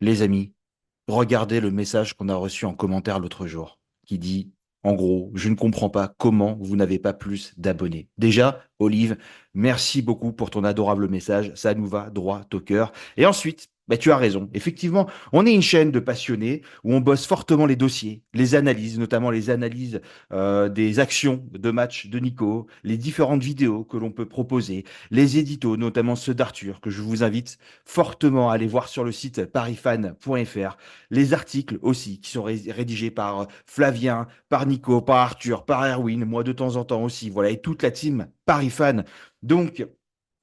Les amis, regardez le message qu'on a reçu en commentaire l'autre jour, qui dit, en gros, je ne comprends pas comment vous n'avez pas plus d'abonnés. Déjà, Olive, merci beaucoup pour ton adorable message, ça nous va droit au cœur. Et ensuite, bah, tu as raison. Effectivement, on est une chaîne de passionnés où on bosse fortement les dossiers, les analyses, notamment les analyses des actions de match de Nico, les différentes vidéos que l'on peut proposer, les éditos, notamment ceux d'Arthur, que je vous invite fortement à aller voir sur le site parisfan.fr, les articles aussi qui sont rédigés par Flavien, par Nico, par Arthur, par Erwin, moi de temps en temps aussi, voilà, et toute la team Parisfan. Donc,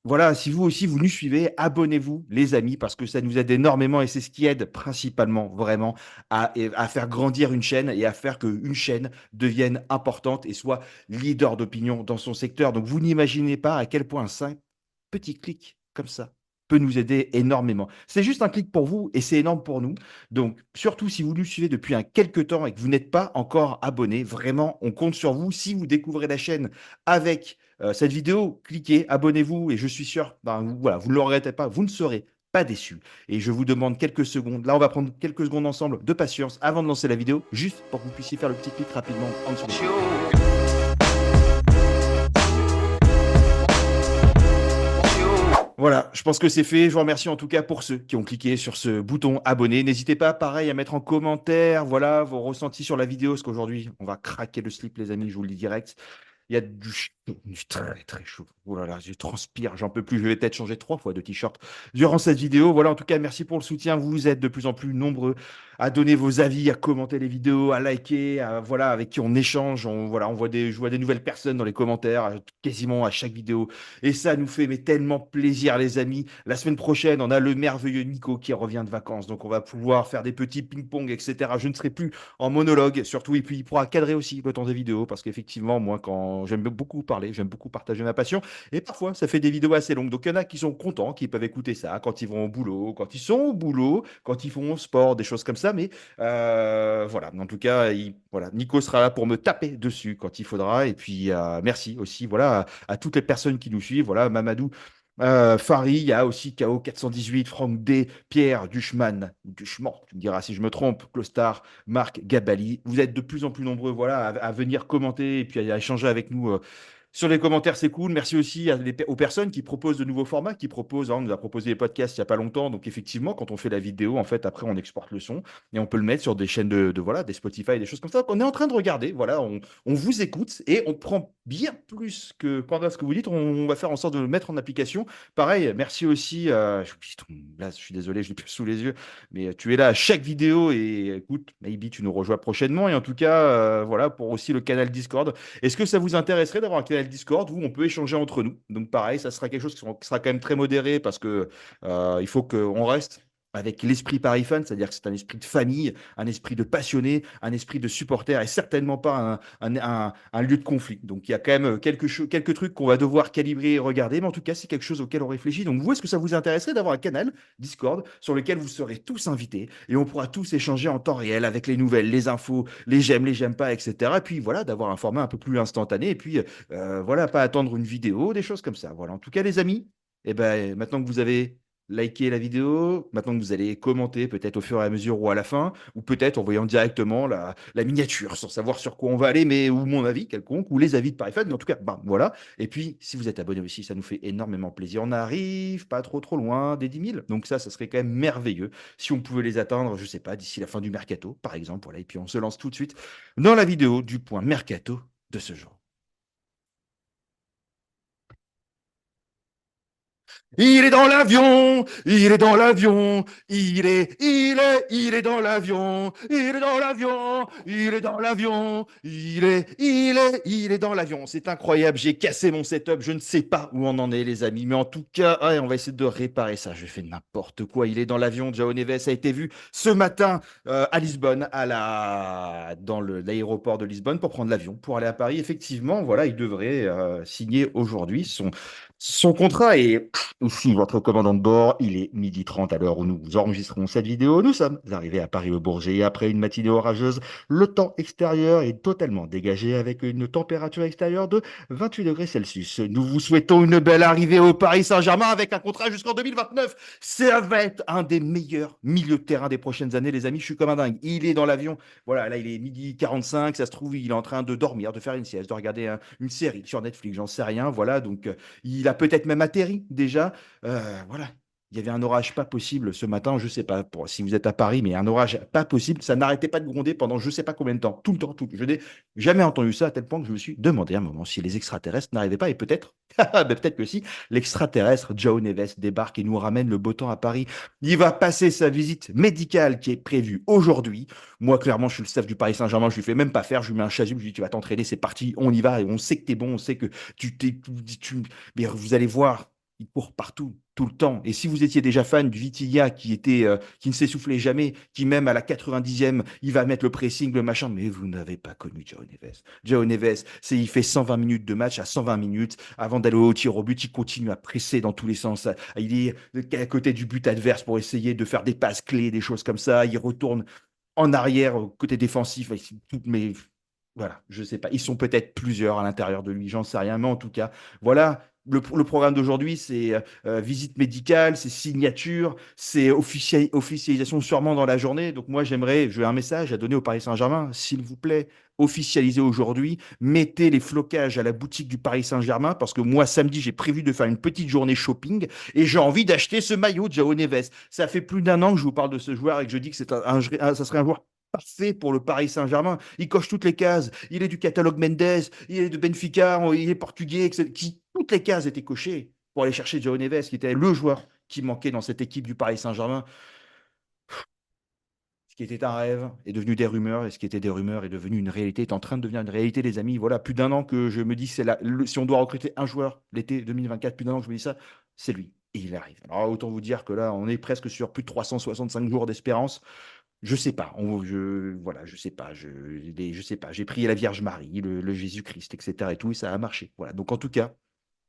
voilà, si vous aussi vous nous suivez, abonnez-vous les amis parce que ça nous aide énormément et c'est ce qui aide principalement vraiment à faire grandir une chaîne et à faire qu'une chaîne devienne importante et soit leader d'opinion dans son secteur. Donc vous n'imaginez pas à quel point un simple petit clic comme ça peut nous aider énormément. C'est juste un clic pour vous et c'est énorme pour nous. Donc, surtout si vous nous suivez depuis un quelques temps et que vous n'êtes pas encore abonné, vraiment, on compte sur vous. Si vous découvrez la chaîne avec cette vidéo, cliquez, abonnez-vous et je suis sûr, ben, voilà, vous ne le regrettez pas, vous ne serez pas déçus. Et je vous demande quelques secondes. Là, on va prendre quelques secondes ensemble de patience avant de lancer la vidéo, juste pour que vous puissiez faire le petit clic rapidement en dessous des vidéos. Voilà, je pense que c'est fait. Je vous remercie en tout cas pour ceux qui ont cliqué sur ce bouton abonner. N'hésitez pas, pareil, à mettre en commentaire, voilà, vos ressentis sur la vidéo, parce qu'aujourd'hui, on va craquer le slip, les amis, je vous le dis direct. Il y a du chaud, du très très chaud. Oh là là, je transpire, j'en peux plus. Je vais peut-être changer 3 fois de t-shirt durant cette vidéo. Voilà, en tout cas, merci pour le soutien. Vous êtes de plus en plus nombreux à donner vos avis, à commenter les vidéos, à liker, voilà, avec qui on échange. Voilà, je vois des nouvelles personnes dans les commentaires, quasiment à chaque vidéo. Et ça nous fait mais tellement plaisir, les amis. La semaine prochaine, on a le merveilleux Nico qui revient de vacances. Donc, on va pouvoir faire des petits ping-pong, etc. Je ne serai plus en monologue, surtout. Et puis, il pourra cadrer aussi le temps des vidéos parce qu'effectivement, moi, quand j'aime beaucoup parler, j'aime beaucoup partager ma passion. Et parfois, ça fait des vidéos assez longues. Donc, il y en a qui sont contents, qui peuvent écouter ça quand ils vont au boulot, quand ils sont au boulot, quand ils font au sport, des choses comme ça. Mais voilà, en tout cas, voilà, Nico sera là pour me taper dessus quand il faudra. Et puis, merci aussi voilà, à toutes les personnes qui nous suivent. Voilà, Mamadou. Fari, il y a aussi KO 418, Franck D, Pierre Duchman, ou Duchman, tu me diras si je me trompe, Clostar, Marc Gabali. Vous êtes de plus en plus nombreux voilà, à venir commenter et puis à échanger avec nous sur les commentaires, c'est cool. Merci aussi aux personnes qui proposent de nouveaux formats, qui proposent, hein, on nous a proposé les podcasts il n'y a pas longtemps. Donc effectivement, quand on fait la vidéo, en fait, après, on exporte le son et on peut le mettre sur des chaînes voilà, des Spotify, des choses comme ça. Donc, on est en train de regarder, voilà, on vous écoute et on prend bien plus que pendant ce que vous dites. On va faire en sorte de le mettre en application. Pareil, merci aussi. Là, je suis désolé, je l'ai plus sous les yeux, mais tu es là à chaque vidéo et écoute, maybe tu nous rejoins prochainement. Et en tout cas, voilà, pour aussi le canal Discord. Est-ce que ça vous intéresserait d'avoir un canal Discord où on peut échanger entre nous? Donc pareil, ça sera quelque chose qui sera quand même très modéré parce que il faut qu'on reste avec l'esprit Paris Fan, c'est-à-dire que c'est un esprit de famille, un esprit de passionné, un esprit de supporter et certainement pas un lieu de conflit. Donc il y a quand même quelques trucs qu'on va devoir calibrer et regarder, mais en tout cas c'est quelque chose auquel on réfléchit. Donc vous, est-ce que ça vous intéresserait d'avoir un canal Discord sur lequel vous serez tous invités et on pourra tous échanger en temps réel avec les nouvelles, les infos, les j'aime pas, etc. Et puis voilà, d'avoir un format un peu plus instantané. Et puis voilà, pas attendre une vidéo, des choses comme ça. Voilà. En tout cas, les amis, eh ben, maintenant que vous avez liké la vidéo, maintenant que vous allez commenter peut-être au fur et à mesure ou à la fin, ou peut-être en voyant directement la miniature sans savoir sur quoi on va aller, mais ou mon avis quelconque, ou les avis de ParisFan. Mais en tout cas, ben, voilà. Et puis, si vous êtes abonné aussi, ça nous fait énormément plaisir. On arrive pas trop loin des 10 000. Donc ça serait quand même merveilleux si on pouvait les atteindre, je sais pas, d'ici la fin du mercato, par exemple. Voilà. Et puis on se lance tout de suite dans la vidéo du point mercato de ce jour. Il est dans l'avion, il est dans l'avion, il est dans l'avion, il est dans l'avion, il est dans l'avion, il est dans l'avion. C'est incroyable, j'ai cassé mon setup, je ne sais pas où on en est les amis, mais en tout cas, ouais, on va essayer de réparer ça. Je fais n'importe quoi, il est dans l'avion. João Neves a été vu ce matin à Lisbonne, dans l'aéroport de Lisbonne pour prendre l'avion, pour aller à Paris. Effectivement, voilà, il devrait signer aujourd'hui Son contrat est ici votre commandant de bord. Il est 12h30 à l'heure où nous enregistrons cette vidéo. Nous sommes arrivés à Paris-le-Bourget après une matinée orageuse. Le temps extérieur est totalement dégagé avec une température extérieure de 28 degrés Celsius. Nous vous souhaitons une belle arrivée au Paris Saint-Germain avec un contrat jusqu'en 2029. Ça va être un des meilleurs milieux de terrain des prochaines années, les amis. Je suis comme un dingue. Il est dans l'avion. Voilà, là, il est 12h45. Ça se trouve, il est en train de dormir, de faire une sieste, de regarder une série sur Netflix. J'en sais rien. Voilà, donc. Il a peut-être même atterri déjà. Voilà. Il y avait un orage pas possible ce matin, je ne sais pas si vous êtes à Paris, mais un orage pas possible. Ça n'arrêtait pas de gronder pendant je ne sais pas combien de temps. Tout le temps, tout. Je n'ai jamais entendu ça à tel point que je me suis demandé un moment si les extraterrestres n'arrivaient pas. Et peut-être, ben peut-être que si, l'extraterrestre Joe Neves débarque et nous ramène le beau temps à Paris. Il va passer sa visite médicale qui est prévue aujourd'hui. Moi, clairement, je suis le staff du Paris Saint-Germain. Je lui fais même pas faire. Je lui mets un chasuble. Je lui dis, tu vas t'entraîner, c'est parti, on y va. Et on sait que tu es bon. On sait que tu, mais vous allez voir, il court partout, tout le temps. Et si vous étiez déjà fan du Vitinha qui ne s'essoufflait jamais, qui même à la 90e, il va mettre le pressing, le machin, mais vous n'avez pas connu Joe Neves. Joe Neves, il fait 120 minutes de match à 120 minutes. Avant d'aller au tir au but, il continue à presser dans tous les sens. Il est à côté du but adverse pour essayer de faire des passes clés, des choses comme ça. Il retourne en arrière, côté défensif. Mais voilà, je sais pas. Ils sont peut-être plusieurs à l'intérieur de lui, j'en sais rien. Mais en tout cas, voilà. Le programme d'aujourd'hui, c'est visite médicale, c'est signature, c'est officialisation sûrement dans la journée. Donc moi, j'ai un message à donner au Paris Saint-Germain. S'il vous plaît, officialisez aujourd'hui. Mettez les flocages à la boutique du Paris Saint-Germain parce que moi, samedi, j'ai prévu de faire une petite journée shopping et j'ai envie d'acheter ce maillot de João Neves. Ça fait plus d'1 an que je vous parle de ce joueur et que je dis que ça serait un joueur parfait pour le Paris Saint-Germain. Il coche toutes les cases. Il est du catalogue Mendes, il est de Benfica, il est portugais, etc. Toutes les cases étaient cochées pour aller chercher João Neves, qui était le joueur qui manquait dans cette équipe du Paris Saint-Germain. Ce qui était un rêve est devenu des rumeurs, et ce qui était des rumeurs est devenu une réalité, est en train de devenir une réalité, les amis. Voilà, plus d'1 an que je me dis, si on doit recruter un joueur l'été 2024, plus d'1 an que je me dis ça, c'est lui. Et il arrive. Alors autant vous dire que là, on est presque sur plus de 365 jours d'espérance. Je sais pas, voilà, je sais pas, je sais pas. J'ai prié la Vierge Marie, le Jésus-Christ, etc. et tout, et ça a marché. Voilà. Donc en tout cas,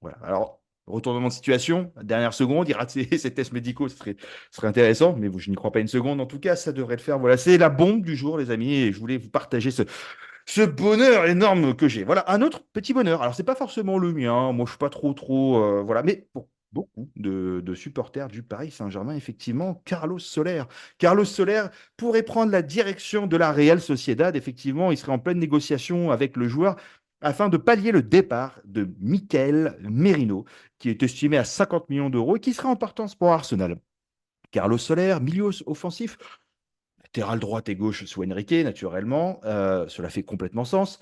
voilà. Alors retournement de situation, dernière seconde, il rate ses tests médicaux, ce serait intéressant, mais je n'y crois pas une seconde. En tout cas, ça devrait le faire. Voilà, c'est la bombe du jour, les amis, et je voulais vous partager ce bonheur énorme que j'ai. Voilà, un autre petit bonheur. Alors, c'est pas forcément le mien. Moi, je suis pas trop, voilà, mais pour beaucoup de supporters du Paris Saint-Germain, effectivement, Carlos Soler. Carlos Soler pourrait prendre la direction de la Real Sociedad. Effectivement, il serait en pleine négociation avec le joueur afin de pallier le départ de Michael Merino, qui est estimé à 50 millions d'euros et qui sera en partance pour Arsenal. Carlos Soler, milieu offensif, latéral droite et gauche sous Enrique, naturellement. Cela fait complètement sens.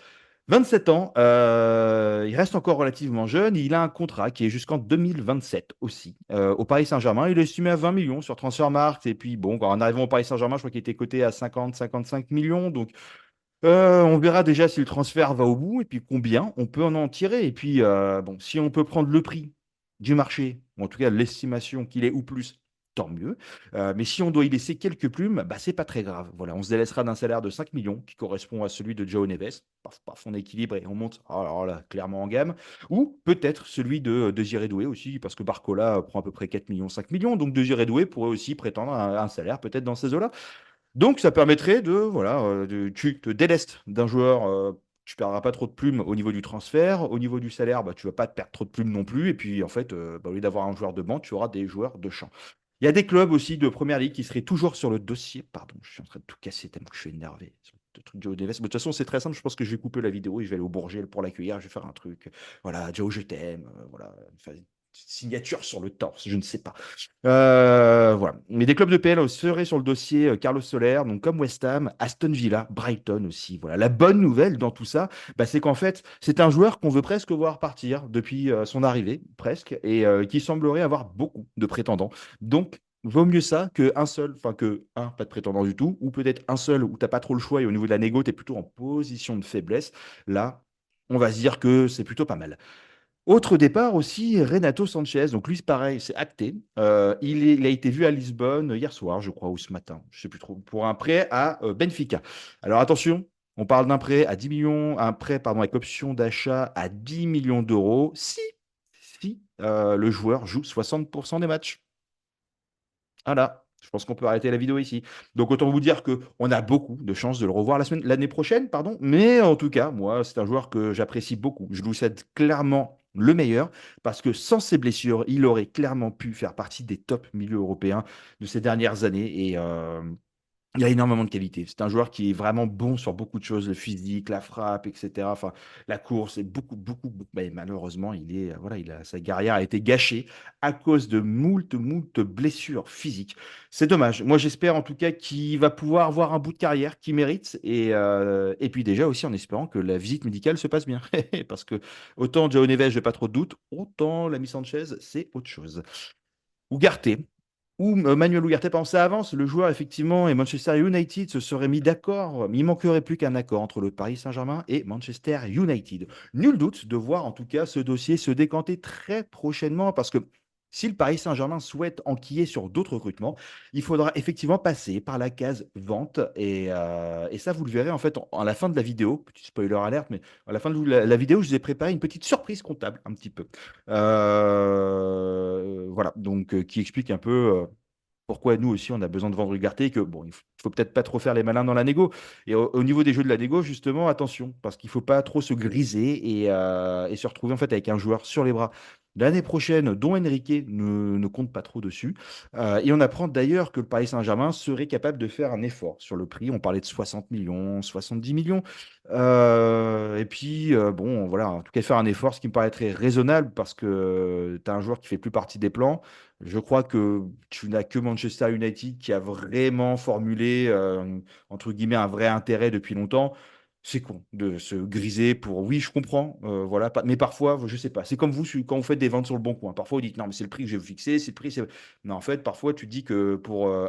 27 ans, il reste encore relativement jeune. Il a un contrat qui est jusqu'en 2027 aussi. Au Paris Saint-Germain, il est estimé à 20 millions sur Transfermarkt. Et puis, bon, en arrivant au Paris Saint-Germain, je crois qu'il était coté à 50-55 millions. Donc, on verra déjà si le transfert va au bout et puis combien on peut en tirer. Et puis, bon, si on peut prendre le prix du marché, ou en tout cas l'estimation qu'il est ou plus, tant mieux. Mais si on doit y laisser quelques plumes, bah, c'est pas très grave. Voilà, on se délaissera d'un salaire de 5 millions qui correspond à celui de Joe Neves. Paf, paf, on équilibre et on monte alors là, clairement en gamme. Ou peut-être celui de Désiré Doué aussi, parce que Barcola prend à peu près 4 millions, 5 millions. Donc Désiré Doué pourrait aussi prétendre à un salaire peut-être dans ces eaux-là. Donc, ça permettrait voilà, tu te délestes d'un joueur, tu ne perdras pas trop de plumes au niveau du transfert. Au niveau du salaire, bah, tu ne vas pas te perdre trop de plumes non plus. Et puis, en fait, bah, au lieu d'avoir un joueur de banc, tu auras des joueurs de champ. Il y a des clubs aussi de première ligue qui seraient toujours sur le dossier. Pardon, je suis en train de tout casser tellement que je suis énervé sur le truc de Joe Neves. Mais de toute façon, c'est très simple. Je pense que je vais couper la vidéo et je vais aller au Bourget pour l'accueillir. Je vais faire un truc. Voilà, Joe, je t'aime. Voilà, enfin, signature sur le torse, je ne sais pas. Voilà. Mais des clubs de PL seraient sur le dossier Carlos Soler, donc comme West Ham, Aston Villa, Brighton aussi. Voilà. La bonne nouvelle dans tout ça, bah, c'est qu'en fait, c'est un joueur qu'on veut presque voir partir depuis son arrivée, presque, et qui semblerait avoir beaucoup de prétendants. Donc, vaut mieux ça qu'un seul, enfin que un, pas de prétendant du tout, ou peut-être un seul où t'as pas trop le choix et au niveau de la négo, tu es plutôt en position de faiblesse. Là, on va se dire que c'est plutôt pas mal. Autre départ aussi, Renato Sanchez. Donc lui, c'est pareil, c'est acté. Il a été vu à Lisbonne hier soir, je crois, ou ce matin, je ne sais plus trop, pour un prêt à Benfica. Alors attention, on parle d'un prêt à 10 millions, un prêt pardon, avec option d'achat à 10 millions d'euros. Si le joueur joue 60% des matchs. Voilà, je pense qu'on peut arrêter la vidéo ici. Donc autant vous dire que on a beaucoup de chances de le revoir l'année prochaine, pardon. Mais en tout cas, moi, c'est un joueur que j'apprécie beaucoup. Je lui souhaite clairement le meilleur parce que sans ses blessures, il aurait clairement pu faire partie des top milieux européens de ces dernières années. Et il a énormément de qualité. C'est un joueur qui est vraiment bon sur beaucoup de choses, le physique, la frappe, etc. Enfin, la course, et beaucoup. Mais malheureusement, voilà, sa carrière a été gâchée à cause de moult blessures physiques. C'est dommage. Moi, j'espère en tout cas qu'il va pouvoir avoir un bout de carrière qu'il mérite. Et puis déjà aussi en espérant que la visite médicale se passe bien. Parce que autant Joao Neves, j'ai pas trop de doutes, autant l'ami Sanchez, c'est autre chose. Ugarte, ou Manuel Ugarte, par exemple, ça avance. Le joueur, effectivement, et Manchester United se seraient mis d'accord. Mais il manquerait plus qu'un accord entre le Paris Saint-Germain et Manchester United. Nul doute de voir, en tout cas, ce dossier se décanter très prochainement parce que si le Paris Saint-Germain souhaite enquiller sur d'autres recrutements, il faudra effectivement passer par la case vente. Et ça, vous le verrez en fait à la fin de la vidéo. Petit spoiler alerte, mais à la fin de la vidéo, je vous ai préparé une petite surprise comptable, un petit peu. Voilà, donc qui explique un peu pourquoi nous aussi on a besoin de vendre Ugarte et que bon, il faut peut-être pas trop faire les malins dans la négo. Et au niveau des jeux de la négo, justement, attention, parce qu'il faut pas trop se griser et se retrouver en fait avec un joueur sur les bras. L'année prochaine, dont Enrique ne compte pas trop dessus. Et on apprend d'ailleurs que le Paris Saint-Germain serait capable de faire un effort sur le prix. On parlait de 60 millions, 70 millions. Et puis, bon, voilà, en tout cas, faire un effort, ce qui me paraîtrait raisonnable parce que tu as un joueur qui fait plus partie des plans. Je crois que tu n'as que Manchester United qui a vraiment formulé, entre guillemets, un vrai intérêt depuis longtemps. C'est con de se griser pour. Oui, je comprends, voilà. Mais parfois, je sais pas. C'est comme vous quand vous faites des ventes sur le bon coin. Parfois, vous dites non, mais c'est le prix que je vais vous fixer, c'est le prix. Mais en fait, parfois, tu te dis que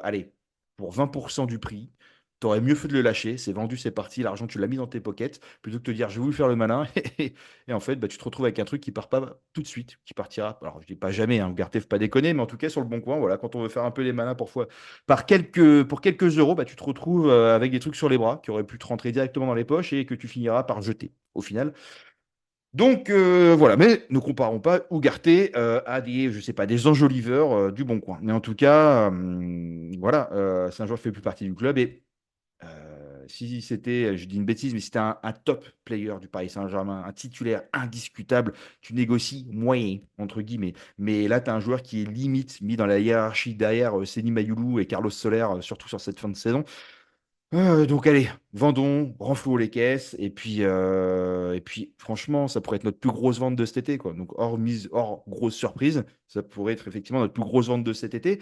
allez, pour 20% du prix, tu aurais mieux fait de le lâcher. C'est vendu, c'est parti. L'argent, tu l'as mis dans tes pockets plutôt que de te dire je vais vous faire le malin. Et en fait, bah, tu te retrouves avec un truc qui part pas tout de suite, qui partira. Alors, je dis pas jamais, hein, Ugarte, faut pas déconner, mais en tout cas, sur le bon coin, voilà, quand on veut faire un peu les malins pour quelques euros, bah, tu te retrouves avec des trucs sur les bras qui auraient pu te rentrer directement dans les poches et que tu finiras par jeter au final. Donc voilà, mais ne comparons pas Ugarte à des, je sais pas, des enjoliveurs du bon coin. Mais en tout cas, voilà, c'est un joueur qui fait plus partie du club et si c'était, je dis une bêtise, mais c'était un top player du Paris Saint-Germain, un titulaire indiscutable, tu négocies moyen, entre guillemets. Mais là, tu as un joueur qui est limite mis dans la hiérarchie derrière Seny Mayoulou et Carlos Soler, surtout sur cette fin de saison. Donc allez, vendons, renflouons les caisses, et puis franchement, ça pourrait être notre plus grosse vente de cet été, quoi. Donc hors grosse surprise, ça pourrait être effectivement notre plus grosse vente de cet été.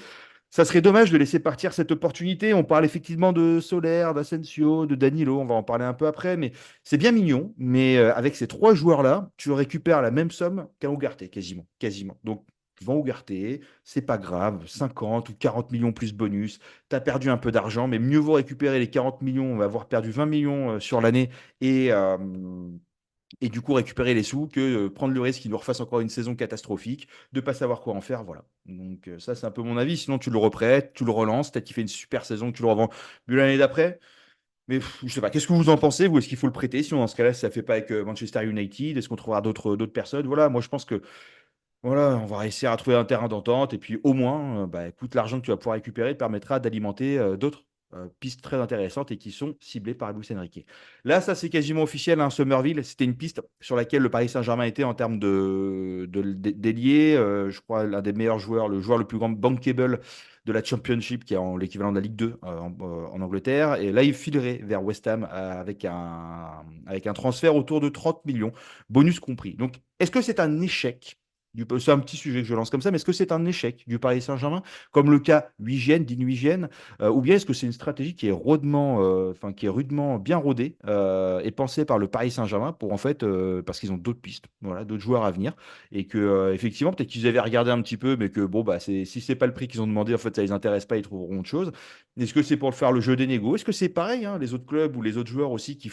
Ça serait dommage de laisser partir cette opportunité. On parle effectivement de Soler, d'Asensio, de Danilo. On va en parler un peu après, mais c'est bien mignon. Mais avec ces trois joueurs-là, tu récupères la même somme qu'un Ugarte, quasiment, quasiment. Donc, vends Ugarte, c'est pas grave. 50 ou 40 millions plus bonus. Tu as perdu un peu d'argent, mais mieux vaut récupérer les 40 millions. On va avoir perdu 20 millions sur l'année et, euh, et du coup récupérer les sous que prendre le risque qu'il nous refasse encore une saison catastrophique, de pas savoir quoi en faire, voilà. Donc ça c'est un peu mon avis, sinon tu le reprêtes, tu le relances, peut-être qu'il fait une super saison, que tu le revends l'année d'après, mais je sais pas, qu'est-ce que vous en pensez, vous, est-ce qu'il faut le prêter, sinon dans ce cas-là, si ça fait pas avec Manchester United, est-ce qu'on trouvera d'autres personnes, voilà, moi je pense que voilà, on va réussir à trouver un terrain d'entente et puis au moins, bah, écoute, l'argent que tu vas pouvoir récupérer te permettra d'alimenter d'autres pistes très intéressantes et qui sont ciblées par Luis Enrique. Là, ça c'est quasiment officiel, hein, Somerville, c'était une piste sur laquelle le Paris Saint-Germain était en termes d'ailier. Je crois l'un des meilleurs joueurs, le joueur le plus grand bankable de la Championship, qui est l'équivalent de la Ligue 2 en Angleterre. Et là, il filerait vers West Ham avec un transfert autour de 30 millions, bonus compris. Donc, est-ce que c'est un échec c'est un petit sujet que je lance comme ça, mais est-ce que c'est un échec du Paris Saint-Germain, comme le cas Huigienne, Dean Huigienne, ou bien est-ce que c'est une stratégie qui est qui est rudement bien rodée et pensée par le Paris Saint-Germain pour en fait, parce qu'ils ont d'autres pistes, voilà, d'autres joueurs à venir, et que effectivement peut-être qu'ils avaient regardé un petit peu, mais que bon bah si c'est pas le prix qu'ils ont demandé, en fait ça les intéresse pas, ils trouveront autre chose. Est-ce que c'est pour faire le jeu des négos? Est-ce que c'est pareil, hein, les autres clubs ou les autres joueurs aussi qui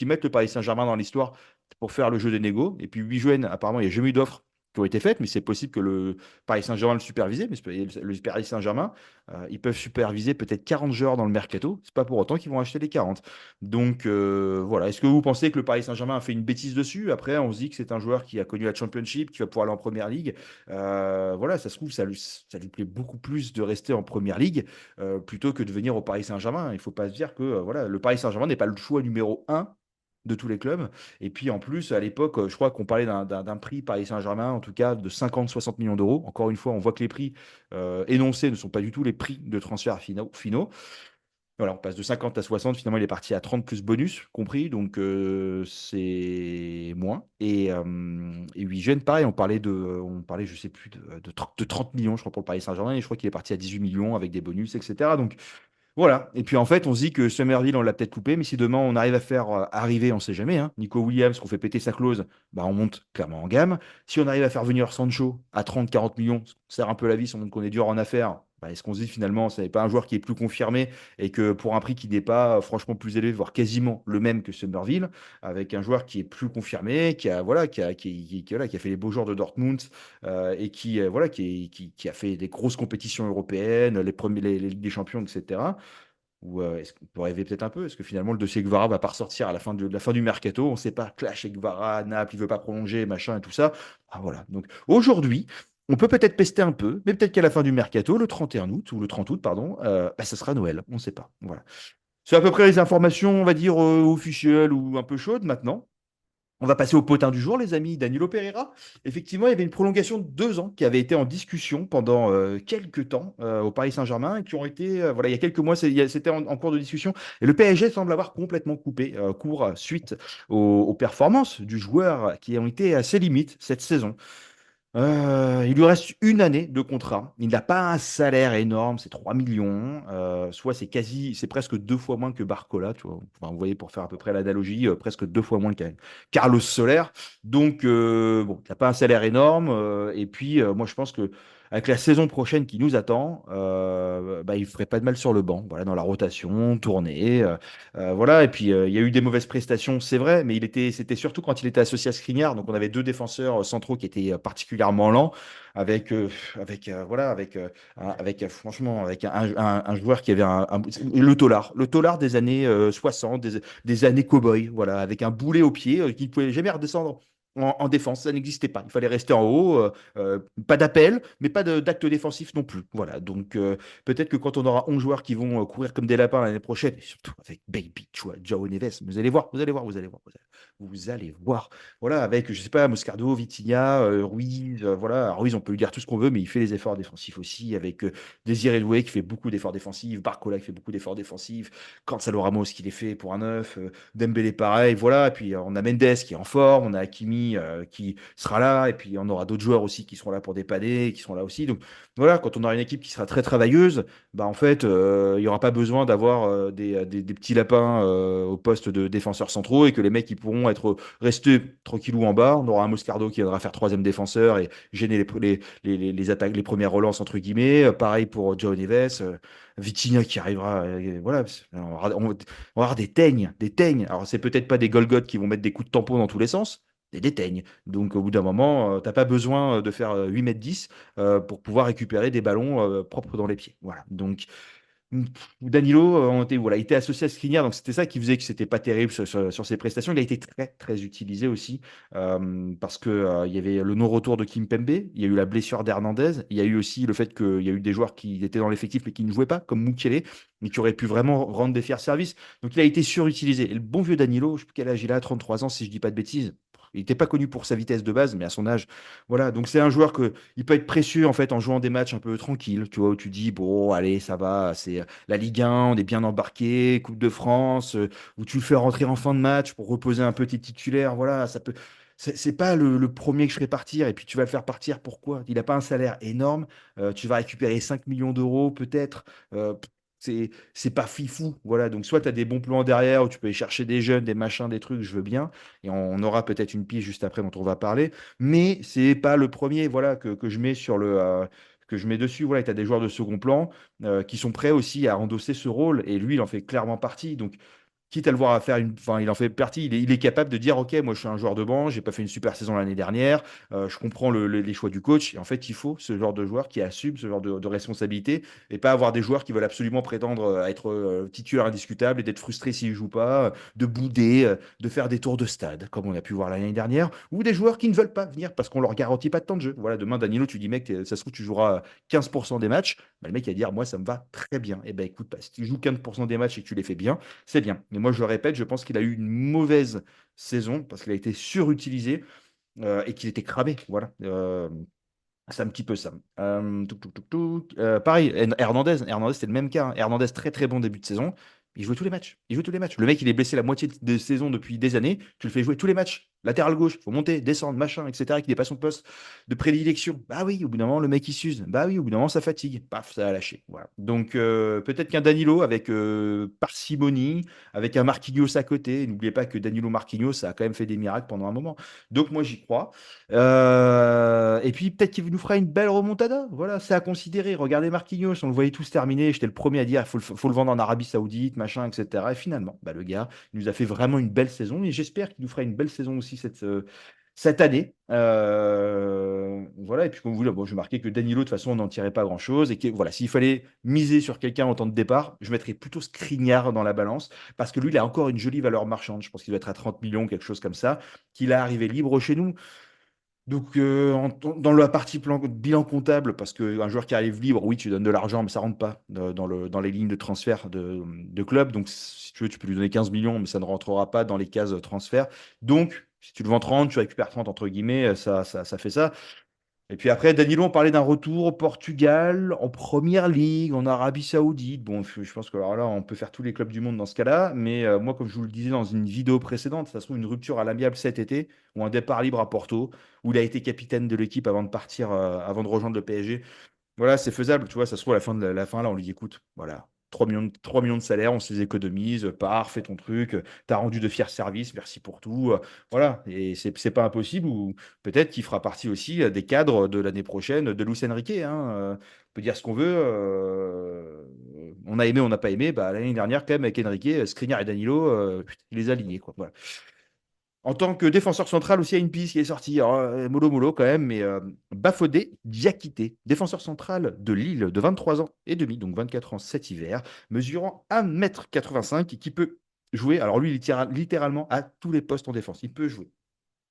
mettent le Paris Saint-Germain dans l'histoire pour faire le jeu des négos? Et puis Huigienne, apparemment il n'y a jamais eu d'offre qui ont été faites, mais c'est possible que le Paris Saint-Germain le supervisait, mais le Paris Saint-Germain, ils peuvent superviser peut-être 40 joueurs dans le mercato, c'est pas pour autant qu'ils vont acheter les 40. Donc voilà, est-ce que vous pensez que le Paris Saint-Germain a fait une bêtise dessus? Après, on se dit que c'est un joueur qui a connu la Championship, qui va pouvoir aller en Première Ligue. Voilà, ça se trouve, ça lui plaît beaucoup plus de rester en Première Ligue plutôt que de venir au Paris Saint-Germain. Il ne faut pas se dire que voilà, le Paris Saint-Germain n'est pas le choix numéro un de tous les clubs. Et puis en plus, à l'époque, je crois qu'on parlait d'un prix Paris Saint-Germain, en tout cas de 50-60 millions d'euros. Encore une fois, on voit que les prix énoncés ne sont pas du tout les prix de transfert finaux. Voilà, on passe de 50 à 60. Finalement, il est parti à 30 plus bonus compris. Donc, c'est moins. Et Wiggen, pareil, on parlait, je sais plus, de 30 millions, je crois, pour le Paris Saint-Germain. Et je crois qu'il est parti à 18 millions avec des bonus, etc. Donc, voilà. Et puis en fait, on se dit que Somerville, on l'a peut-être coupé, mais si demain on arrive à faire arriver, on ne sait jamais, hein, Nico Williams, qu'on fait péter sa clause, bah, on monte clairement en gamme. Si on arrive à faire venir Sancho à 30-40 millions, on serre un peu la vis, on montre qu'on est dur en affaires. Bah, est-ce qu'on se dit finalement, ce n'est pas un joueur qui est plus confirmé et que pour un prix qui n'est pas franchement plus élevé, voire quasiment le même que Somerville, avec un joueur qui est plus confirmé, qui a, voilà, voilà, qui a fait les beaux jours de Dortmund et qui, voilà, qui a fait des grosses compétitions européennes, les Ligues des Champions, etc. Ou est-ce qu'on peut rêver peut-être un peu? Est-ce que finalement le dossier Guevara va pas ressortir à la fin du mercato? On ne sait pas, clash avec Guevara, Naples, il veut pas prolonger, machin et tout ça. Ah, voilà. Donc aujourd'hui, on peut peut-être pester un peu, mais peut-être qu'à la fin du mercato, le 31 août ou le 30 août, pardon, bah, ça sera Noël. On ne sait pas. Voilà. C'est à peu près les informations, on va dire, officielles ou un peu chaudes maintenant. On va passer au potin du jour, les amis. Danilo Pereira. Effectivement, il y avait une prolongation de 2 ans qui avait été en discussion pendant quelques temps au Paris Saint-Germain et qui ont été, voilà, il y a quelques mois, c'était en cours de discussion. Et le PSG semble avoir complètement coupé court suite aux performances du joueur qui ont été à ses limites cette saison. Il lui reste une année de contrat. Il n'a pas un salaire énorme, c'est 3 millions. Soit c'est presque 2 fois moins que Barcola, tu vois. Enfin, vous voyez, pour faire à peu près l'analogie, presque 2 fois moins que Carlos Soler. Donc, bon, il n'a pas un salaire énorme. Et puis, moi, je pense que avec la saison prochaine qui nous attend, bah, il ne ferait pas de mal sur le banc, voilà, dans la rotation, tourner. Voilà, et puis il y a eu des mauvaises prestations, c'est vrai, mais c'était surtout quand il était associé à Skriniar. Donc on avait deux défenseurs centraux qui étaient particulièrement lents, voilà, franchement, avec un joueur qui avait le Tolard des années 60, des années cow-boy, voilà, avec un boulet au pied qui ne pouvait jamais redescendre. En défense, ça n'existait pas. Il fallait rester en haut, pas d'appel, mais pas d'acte défensif non plus. Voilà. Donc, peut-être que quand on aura 11 joueurs qui vont courir comme des lapins l'année prochaine, et surtout avec Baby Chua, Joao Neves, vous allez voir, vous allez voir, vous allez voir, vous allez voir. Voilà, avec, je sais pas, Moscardo, Vitinha, Ruiz, voilà. Alors, Ruiz, on peut lui dire tout ce qu'on veut, mais il fait les efforts défensifs aussi, avec Désiré Doué qui fait beaucoup d'efforts défensifs, Barcola qui fait beaucoup d'efforts défensifs, Cancelo Ramos qui les fait pour un neuf, Dembélé pareil, voilà. Et puis, on a Mendes qui est en forme, on a Hakimi qui sera là, et puis on aura d'autres joueurs aussi qui seront là pour dépanner, qui seront là aussi. Donc, voilà, quand on aura une équipe qui sera très travailleuse, bah en fait, il n'y aura pas besoin d'avoir des petits lapins au poste de défenseurs centraux et que les mecs ils pourront restés tranquillou en bas. On aura un Moscardo qui viendra faire troisième défenseur et gêner les attaques, les premières relances entre guillemets. Pareil pour Joe Neves, Vitinha qui arrivera. Voilà, on va avoir des teignes. Alors c'est peut-être pas des Golgoth qui vont mettre des coups de tampon dans tous les sens. Des teignes. Donc, au bout d'un moment, tu n'as pas besoin de faire 8 mètres 10 pour pouvoir récupérer des ballons propres dans les pieds. Voilà. Donc, Danilo, voilà, il était associé à Skriniar, donc c'était ça qui faisait que c'était pas terrible sur ses prestations. Il a été très, très utilisé aussi parce que il y avait le non-retour de Kimpembe, il y a eu la blessure d'Hernandez, il y a eu aussi le fait qu'il y a eu des joueurs qui étaient dans l'effectif mais qui ne jouaient pas, comme Mukiele, mais qui auraient pu vraiment rendre des fiers services. Donc il a été surutilisé. Et le bon vieux Danilo, je sais plus quel âge il a, 33 ans si je dis pas de bêtises. Il n'était pas connu pour sa vitesse de base, mais à son âge, voilà. Donc c'est un joueur il peut être précieux en fait en jouant des matchs un peu tranquilles, tu vois, où tu dis bon, allez, ça va, c'est la Ligue 1, on est bien embarqué, Coupe de France, où tu le fais rentrer en fin de match pour reposer un peu tes titulaires, voilà, ça peut. C'est pas le premier que je ferai partir, et puis tu vas le faire partir, pourquoi? Il n'a pas un salaire énorme, tu vas récupérer 5 millions d'euros peut-être, c'est pas fifou, voilà. Donc soit tu as des bons plans derrière, où tu peux aller chercher des jeunes, des machins, des trucs, je veux bien, et on aura peut-être une piste juste après dont on va parler, mais c'est pas le premier, voilà, que je mets que je mets dessus. Voilà, tu as des joueurs de second plan qui sont prêts aussi à endosser ce rôle. Et lui, il en fait clairement partie. Donc, quitte à le voir à faire une. Enfin, il en fait partie. Il est capable de dire, OK, moi, je suis un joueur de banc, j'ai pas fait une super saison l'année dernière. Je comprends les choix du coach. Et en fait, il faut ce genre de joueur qui assume ce genre de responsabilité et pas avoir des joueurs qui veulent absolument prétendre à être titulaire indiscutable et d'être frustrés s'ils jouent pas, de bouder, de faire des tours de stade, comme on a pu voir l'année dernière, ou des joueurs qui ne veulent pas venir parce qu'on leur garantit pas de temps de jeu. Voilà, demain, Danilo, tu dis, mec, ça se trouve, tu joueras 15% des matchs. Bah, le mec, il va dire, moi, ça me va très bien. Et ben, écoute, bah, si tu joues 15% des matchs et que tu les fais bien, c'est bien. Mais moi, je le répète, je pense qu'il a eu une mauvaise saison parce qu'il a été surutilisé et qu'il était cramé. Voilà. C'est un petit peu ça. Touc, touc, touc, touc. Pareil, Hernandez, c'était le même cas, hein. Hernandez, très très bon début de saison. Il jouait tous les matchs. Il joue tous les matchs. Le mec, il est blessé la moitié des saisons depuis des années. Tu le fais jouer tous les matchs. Latéral gauche, il faut monter, descendre, machin, etc. Qu'il n'est pas son poste de prédilection. Bah oui, au bout d'un moment, le mec, il s'use. Bah oui, au bout d'un moment, ça fatigue. Paf, ça a lâché. Voilà. Donc, peut-être qu'un Danilo avec parcimonie, avec un Marquinhos à côté. N'oubliez pas que Danilo Marquinhos, ça a quand même fait des miracles pendant un moment. Donc, moi, j'y crois. Et puis peut-être qu'il nous fera une belle remontada. Voilà, c'est à considérer. Regardez Marquinhos, on le voyait tous terminer. J'étais le premier à dire faut le vendre en Arabie Saoudite, machin, etc. Et finalement, bah, le gars, il nous a fait vraiment une belle saison. Et j'espère qu'il nous fera une belle saison aussi cette année. Voilà, et puis comme vous voulez, bon, je marquais que Danilo, de toute façon, on n'en tirait pas grand-chose. Et que voilà, s'il fallait miser sur quelqu'un en temps de départ, je mettrais plutôt Skriniar dans la balance. Parce que lui, il a encore une jolie valeur marchande. Je pense qu'il doit être à 30 millions, quelque chose comme ça. Qu'il est arrivé libre chez nous. Donc, dans la partie bilan comptable, parce qu'un joueur qui arrive libre, oui, tu donnes de l'argent, mais ça rentre pas dans les lignes de transfert de club. Donc, si tu veux, tu peux lui donner 15 millions, mais ça ne rentrera pas dans les cases transfert. Donc, si tu le vends 30, tu récupères 30, entre guillemets, ça fait ça. Et puis après, Danilo, on parlait d'un retour au Portugal, en première ligue, en Arabie Saoudite. Bon, je pense que alors là, on peut faire tous les clubs du monde dans ce cas-là. Mais moi, comme je vous le disais dans une vidéo précédente, ça se trouve une rupture à l'amiable cet été ou un départ libre à Porto, où il a été capitaine de l'équipe avant de partir, avant de rejoindre le PSG. Voilà, c'est faisable, tu vois, ça se trouve à la fin de la fin, là, on lui dit, écoute, voilà, 3 millions de salaire, on se les économise, pars, fais ton truc, t'as rendu de fiers services, merci pour tout. Voilà, et c'est pas impossible, ou peut-être qu'il fera partie aussi des cadres de l'année prochaine de Luis Enrique, hein. On peut dire ce qu'on veut, on a aimé, on n'a pas aimé, bah, l'année dernière, quand même, avec Enrique, Skriniar et Danilo, il les a alignés, quoi. Voilà. En tant que défenseur central aussi, il y a une piste qui est sortie, alors, mollo mollo quand même, mais Bafodé Diakité, défenseur central de Lille de 23 ans et demi, donc 24 ans cet hiver, mesurant 1,85 m et qui peut jouer, alors lui, littéralement à tous les postes en défense. Il peut jouer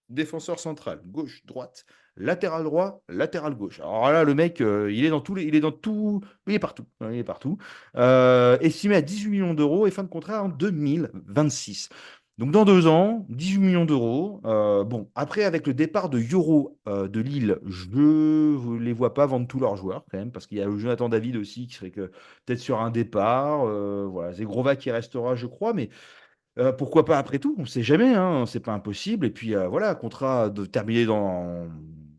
défenseur central, gauche, droite, latéral droit, latéral gauche. Alors là, le mec, il est dans tous les, il est dans tout, il est partout. Il est partout. Estimé à 18 millions d'euros et fin de contrat en 2026. Donc dans 2 ans, 18 millions d'euros. Bon, après, avec le départ de Euro de Lille, je ne les vois pas vendre tous leurs joueurs quand même, parce qu'il y a Jonathan David aussi qui serait que peut-être sur un départ. Voilà, Zegrova qui restera, je crois, mais pourquoi pas après tout? On ne sait jamais, hein, c'est pas impossible. Et puis voilà, contrat de terminer dans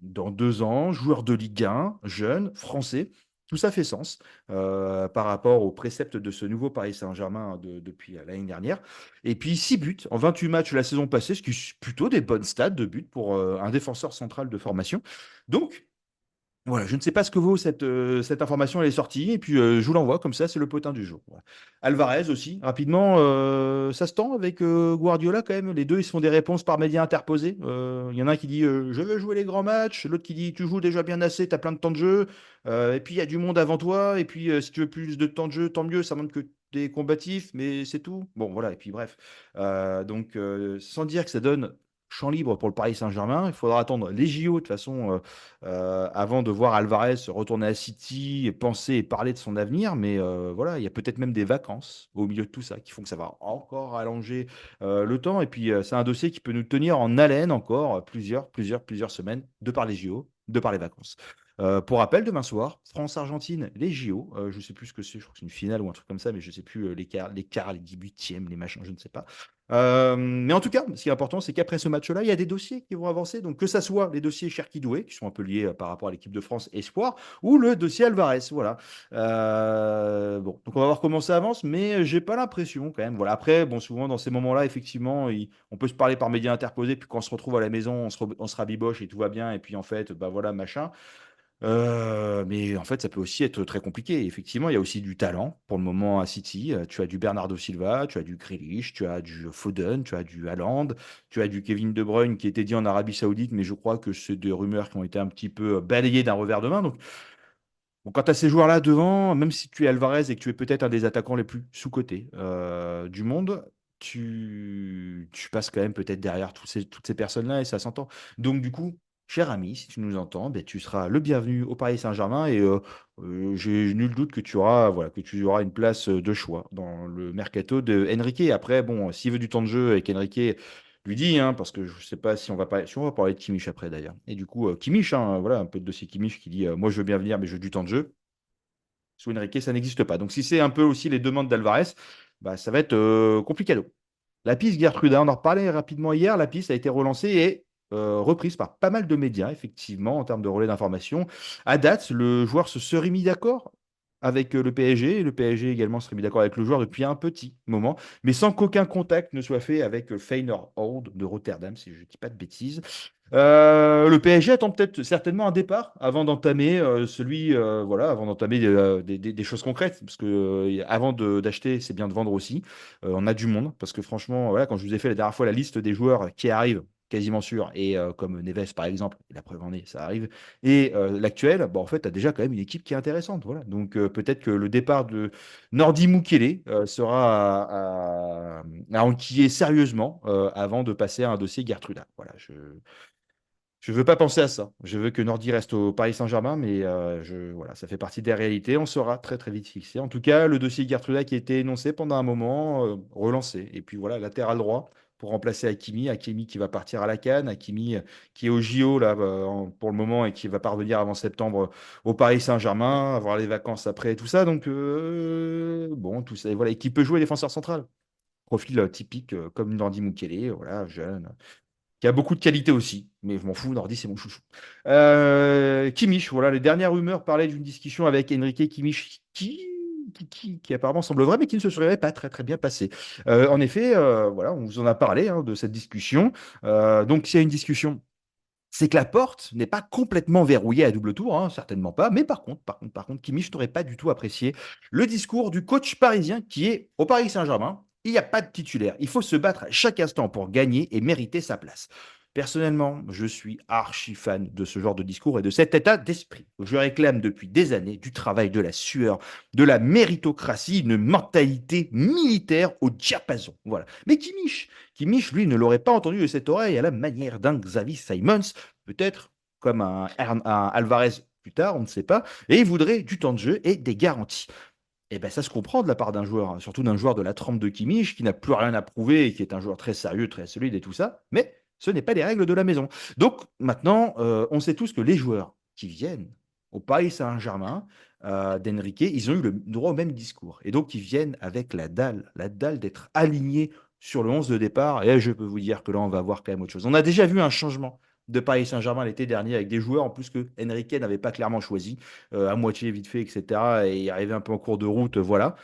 2 ans, joueur de Ligue 1, jeune, français. Tout ça fait sens par rapport aux préceptes de ce nouveau Paris Saint-Germain depuis l'année dernière. Et puis 6 buts en 28 matchs la saison passée, ce qui est plutôt des bonnes stats de buts pour un défenseur central de formation. Donc, voilà, je ne sais pas ce que vaut cette information, elle est sortie, et puis je vous l'envoie comme ça, c'est le potin du jour. Voilà. Alvarez aussi, rapidement, ça se tend avec Guardiola quand même. Les deux, ils se font des réponses par médias interposés. Il y en a un qui dit je veux jouer les grands matchs, l'autre qui dit tu joues déjà bien assez, tu as plein de temps de jeu, et puis il y a du monde avant toi, et puis si tu veux plus de temps de jeu, tant mieux, ça montre que tu es combatif, mais c'est tout. Bon, voilà, et puis bref. Donc, sans dire que ça donne champ libre pour le Paris Saint-Germain, il faudra attendre les JO de toute façon. Avant de voir Alvarez se retourner à City et penser et parler de son avenir. Mais voilà, il y a peut-être même des vacances au milieu de tout ça qui font que ça va encore allonger le temps. Et puis, c'est un dossier qui peut nous tenir en haleine encore plusieurs semaines, de par les JO, de par les vacances. Pour rappel, demain soir, France-Argentine, les JO. Je ne sais plus ce que c'est, je crois que c'est une finale ou un truc comme ça, mais je ne sais plus les quarts, les 18e, les machins, je ne sais pas. Mais en tout cas, ce qui est important, c'est qu'après ce match-là, il y a des dossiers qui vont avancer. Donc, que ça soit les dossiers Cherki Doué, qui sont un peu liés par rapport à l'équipe de France Espoir, ou le dossier Alvarez. Voilà. Bon, donc on va voir comment ça avance, mais j'ai pas l'impression quand même. Voilà. Après, bon, souvent dans ces moments-là, effectivement, on peut se parler par médias interposés, puis quand on se retrouve à la maison, on se rabiboche et tout va bien, et puis en fait, bah voilà, machin. Mais en fait, ça peut aussi être très compliqué. Effectivement, il y a aussi du talent pour le moment à City. Tu as du Bernardo Silva, tu as du Grealish, tu as du Foden, tu as du Haaland, tu as du Kevin De Bruyne qui était dit en Arabie Saoudite, mais je crois que c'est des rumeurs qui ont été un petit peu balayées d'un revers de main. Donc, bon, quant à ces joueurs-là devant, même si tu es Alvarez et que tu es peut-être un des attaquants les plus sous-cotés du monde, tu passes quand même peut-être derrière toutes ces personnes-là et ça s'entend. Donc du coup, cher ami, si tu nous entends, ben, tu seras le bienvenu au Paris Saint-Germain et j'ai nul doute que que tu auras une place de choix dans le mercato de Enrique. Après, bon, s'il veut du temps de jeu et qu'Enrique lui dit, hein, parce que je ne sais pas si on va parler de Kimmich après d'ailleurs. Et du coup, Kimmich, hein, voilà, un peu de dossier Kimmich qui dit moi je veux bien venir, mais je veux du temps de jeu. Sous Enrique, ça n'existe pas. Donc si c'est un peu aussi les demandes d'Alvarez, bah, ça va être compliqué. La piste Gertruda, on en reparlait rapidement hier. La piste a été relancée et reprise par pas mal de médias, effectivement, en termes de relais d'information. À date, le joueur se serait mis d'accord avec le PSG. Et le PSG également serait mis d'accord avec le joueur depuis un petit moment, mais sans qu'aucun contact ne soit fait avec Feyenoord de Rotterdam, si je ne dis pas de bêtises. Le PSG attend peut-être certainement un départ avant d'entamer avant d'entamer des choses concrètes, parce que avant d'acheter, c'est bien de vendre aussi. On a du monde, parce que franchement, voilà, quand je vous ai fait la dernière fois la liste des joueurs qui arrivent, quasiment sûr, et comme Neves par exemple, la preuve en est, ça arrive, et l'actuel, bon, en fait, tu as déjà quand même une équipe qui est intéressante. Voilà. Donc peut-être que le départ de Nordi Mukele sera à enquiller sérieusement avant de passer à un dossier Gertruda. Voilà, je veux pas penser à ça. Je veux que Nordi reste au Paris Saint-Germain, mais voilà, ça fait partie des réalités. On sera très très vite fixé. En tout cas, le dossier Gertruda qui a été énoncé pendant un moment, relancé. Et puis voilà, latéral droit pour remplacer Hakimi. Hakimi qui va partir à la CAN. Hakimi qui est au JO là, pour le moment et qui va parvenir avant septembre au Paris Saint-Germain, avoir les vacances après tout ça. Donc bon, tout ça. Et voilà, et qui peut jouer défenseur central. Profil typique comme Nordi Mukele, voilà, jeune qui a beaucoup de qualité aussi. Mais je m'en fous, Nordi, c'est mon chouchou. Kimmich, voilà, les dernières rumeurs parlaient d'une discussion avec Enrique Kimmich qui apparemment semble vrai, mais qui ne se serait pas très très bien passé. En effet, voilà, on vous en a parlé hein, de cette discussion. Donc, s'il y a une discussion, c'est que la porte n'est pas complètement verrouillée à double tour, hein, certainement pas. Mais par contre, Kimmich n'aurait pas du tout apprécié le discours du coach parisien qui est au Paris Saint-Germain. Il n'y a pas de titulaire. Il faut se battre à chaque instant pour gagner et mériter sa place. Personnellement, je suis archi fan de ce genre de discours et de cet état d'esprit. Je réclame depuis des années du travail, de la sueur, de la méritocratie, une mentalité militaire au diapason. Voilà. Mais Kimmich, lui, ne l'aurait pas entendu de cette oreille à la manière d'un Xavi Simons, peut-être comme un Alvarez plus tard, on ne sait pas, et il voudrait du temps de jeu et des garanties. Et ben ça se comprend de la part d'un joueur, hein, surtout d'un joueur de la trempe de Kimmich qui n'a plus rien à prouver et qui est un joueur très sérieux, très solide et tout ça. Mais ce n'est pas les règles de la maison. Donc maintenant, on sait tous que les joueurs qui viennent au Paris Saint-Germain d'Enrique, ils ont eu le droit au même discours. Et donc ils viennent avec la dalle d'être alignés sur le 11 de départ. Et je peux vous dire que là, on va voir quand même autre chose. On a déjà vu un changement de Paris Saint-Germain l'été dernier avec des joueurs en plus que Enrique n'avait pas clairement choisi à moitié vite fait, etc. Et il arrivait un peu en cours de route, voilà.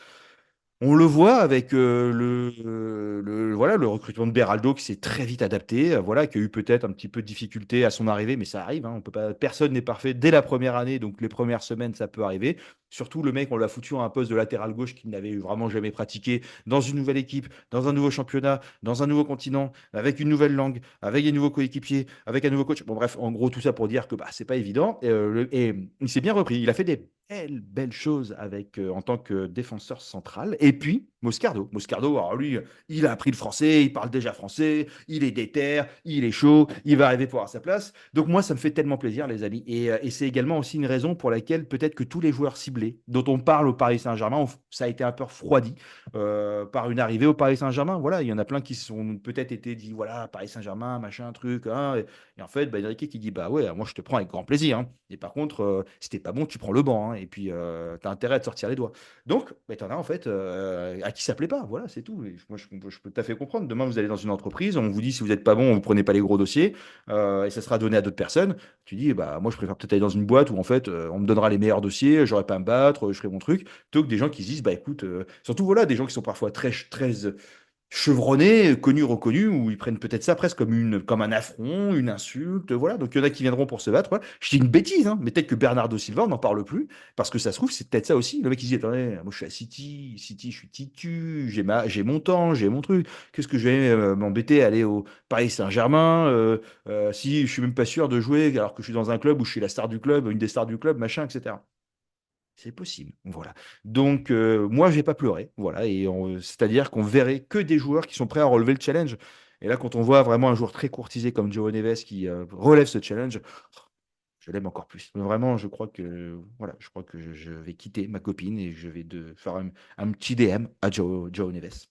On le voit avec voilà, le recrutement de Beraldo qui s'est très vite adapté, voilà, qui a eu peut-être un petit peu de difficulté à son arrivée, mais ça arrive, hein, on peut pas, personne n'est parfait dès la première année, donc les premières semaines, ça peut arriver. Surtout le mec, on l'a foutu à un poste de latéral gauche qu'il n'avait vraiment jamais pratiqué, dans une nouvelle équipe, dans un nouveau championnat, dans un nouveau continent, avec une nouvelle langue, avec des nouveaux coéquipiers, avec un nouveau coach. Bon bref, en gros, tout ça pour dire que bah, c'est pas évident. Et il s'est bien repris. Il a fait des belle chose avec, en tant que défenseur central. Et puis, Moscardo, alors lui, il a appris le français, il parle déjà français, il est déter, il est chaud, il va arriver pour avoir sa place. Donc moi, ça me fait tellement plaisir, les amis. Et c'est également aussi une raison pour laquelle peut-être que tous les joueurs ciblés dont on parle au Paris Saint-Germain, ça a été un peu refroidi par une arrivée au Paris Saint-Germain. Voilà, il y en a plein qui sont peut-être été dit, voilà, Paris Saint-Germain, machin, truc. Hein, et en fait, bah, Enrique qui dit, bah ouais, moi je te prends avec grand plaisir. Hein. Et par contre, si t'es pas bon, tu prends le banc. Hein, et puis, tu as intérêt à te sortir les doigts. Donc, bah, tu en as en fait à qui ça plaît pas. Voilà, c'est tout. Et moi, je peux tout à fait comprendre. Demain, vous allez dans une entreprise, on vous dit si vous n'êtes pas bon, vous prenez pas les gros dossiers, et ça sera donné à d'autres personnes. Tu dis, bah, moi, je préfère peut-être aller dans une boîte où en fait, on me donnera les meilleurs dossiers, j'aurai pas à me battre, je ferai mon truc, plutôt que des gens qui se disent, bah écoute, surtout voilà, des gens qui sont parfois très, très chevronnés, connus, reconnus, où ils prennent peut-être ça presque comme un affront, une insulte, voilà. Donc il y en a qui viendront pour se battre. Voilà. Je dis une bêtise, hein, mais peut-être que Bernardo Silva, on n'en parle plus, parce que ça se trouve, c'est peut-être ça aussi. Le mec, il dit, attendez, moi je suis à City, je suis titu, j'ai mon temps, j'ai mon truc. Qu'est-ce que je vais m'embêter à aller au Paris Saint-Germain si je suis même pas sûr de jouer alors que je suis dans un club où je suis la star du club, une des stars du club, machin, etc. C'est possible, voilà. Donc, moi, je vais pas pleurer, voilà. C'est-à-dire qu'on verrait que des joueurs qui sont prêts à relever le challenge. Et là, quand on voit vraiment un joueur très courtisé comme Joe Neves qui relève ce challenge, je l'aime encore plus. Mais vraiment, je crois que, voilà, je crois que je vais quitter ma copine et je vais faire un petit DM à Joe Neves.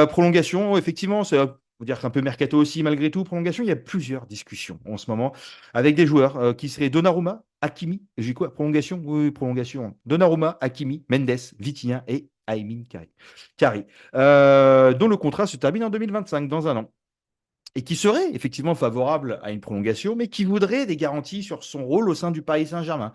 Prolongation, effectivement, c'est faut dire qu'un peu mercato aussi, malgré tout. Prolongation, il y a plusieurs discussions en ce moment avec des joueurs qui seraient Donnarumma, Hakimi. J'ai dit quoi? Prolongation? Oui, oui, prolongation. Donnarumma, Hakimi, Mendes, Vitinha et Aymin Kari, dont le contrat se termine en 2025, dans un an. Et qui serait effectivement favorable à une prolongation, mais qui voudrait des garanties sur son rôle au sein du Paris Saint-Germain.